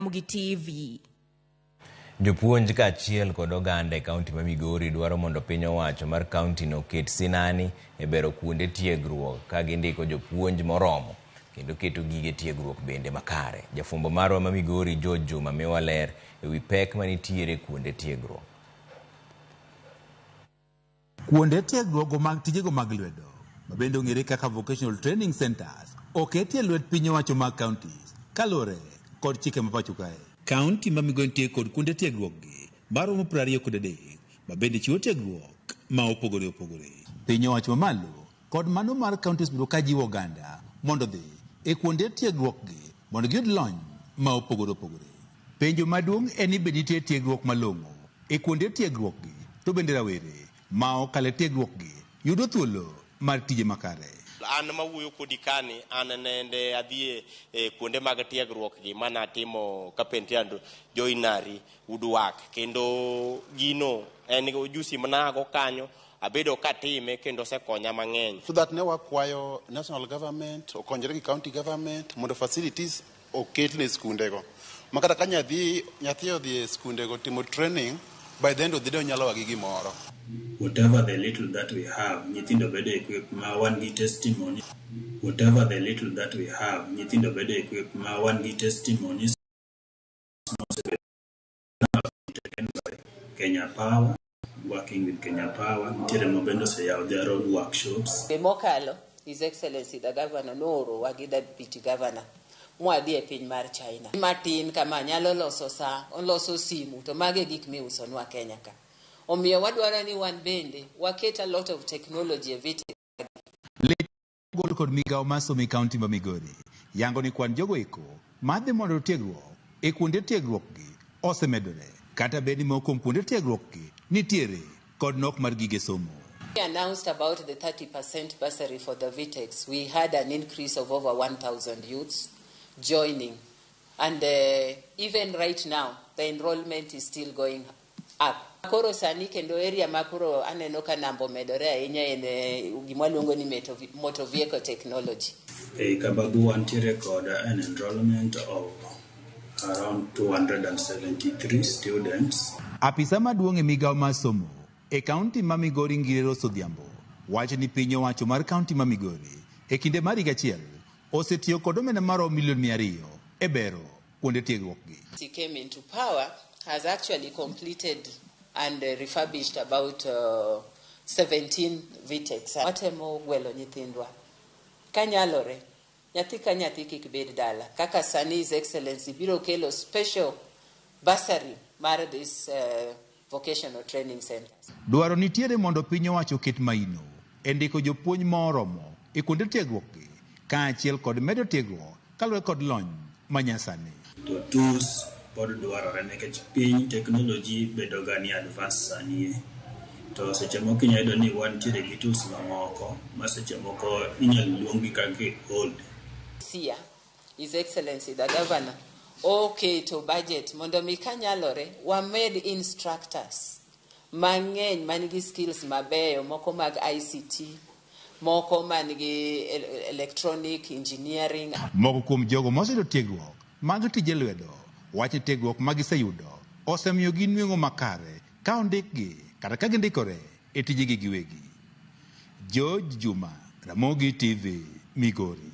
Ramogi TV. Jopuonj kaachiel kod oganda e kaunti ma Migori dwaro mondo piny owacho mar kaunti no ket sinani e bero kuonde tiegruok ka gindiko jopuonj moromo kendo keto gige tiegruok bende makare. Jafumbo marwa ma Migori Juma miwa ler ewi pek manitiere kuonde tiegruok. Kuonde tiegruok mag tijego mag lwedo mabende ong'ere kaka vocational training centers oketie lwet piny owacho mag counties kalore kod chike ma pacho kae. Kaunti ma Migori nitie kod kuonde tiegruok gi maromo 23 mabende chiwo tiegruok ma opogore opogore. Piny owacho mamalo kod mano mar counties biro ka jiwo oganda mondo dhi e kuonde tiegruok gi mondo giyud lony ma opogore opogore. Penjo maduong' en ni be nitie tiegruok malong'o e kuonde tiegruok gi to bende rawere ma okale tiegruok gi yudo thuolo mar tije makare. An mawuoyo kodi kani an nende adhi e kuonde mag tiegruok gi mana timo kapentiando joinari udwak kendo gino en ujusi manago kanyo abedo katime kendo sekonya mang'eny. So that ne wakwayo national government okonyre gi county government mondo facilities oket ne skundego makata ka nyathi odhi e skundego timo training by the end of the day onyalo wagi gimoro. Whatever the little that we have, nyithindo bedo equip ma wan gi testimony. Whatever the little that we have, nyithindo bedo equip ma wan gi testimonies taken by Kenya Power, working with Kenya Power. Nitiere mabendo se yaw their own workshops. Mokalo, His Excellency the Governor Noro wagi Deputy Governor mwadhi e piny mar China. Matin kama nyalo loso sa, loso simu to mage gik miusonwa Kenya ka. Omiyo wadwaro ni wan bende waket a lot of technology evite. Gol kod migawo masomo e kaunti ma Migori yango ni kwan jogo eko madhi mondo tiegruok e kuonde tiegruok gi osemedore kata bedi moko kuonde tiegruok gi nitiere kod nok mar gige somo. We announced about the 30% bursary for the VTEX. We had an increase of over 1,000 youths joining, and even right now the enrollment is still going up. Koro sani kendo area makoro aneno ka nambo medore ahinya en gima luongo ni motor vehicle technology. Kababu antiere kod an enrollment of around 273 students. Apisa maduong' e migawo mar somo e kaunti ma Migori Ngirero Sodhiambo wacho ni piny owacho mar kaunti ma Migori e kinde mar higa achiel osetiyo kod omenda maromo milion 200 e bero kuonde tiegruok gi. He came into power, has actually completed and refurbished about 17 VTEX. Watemo gwelo nyithindwa kanyalore nyathi ka nyathi kik bed dala kaka sani His Excellency biro kelo special bursary mar this vocational training centers. Dwaro nitiere mondo piny owacho ket maino e ndiko jopuonj moromo e kuonde tiegruok gi kaachiel kod medo tiegruok kaluwore kod lony manyasani. To tools pod dwarore nikech piny technology bedo gani advance sani to seche moko inyalo ni wantiere gi tools mamoko ma seche moko inyalo luongi kaka old. Sia His Excellency the Governor okay to budget mondo mi kanyalore wa made instructors mang'eny manigi skills mabeyo moko mag ICT moko manigi electronic engineering. Moko kuom jogo moseyudo tiegruok mag tije lwedo wacho tiegruok magiseyudo osemiyo gi nweng'o makare ka ondikgi kata ka gindikore e tijegi giwegi. Juma, Ramogi TV, Migori.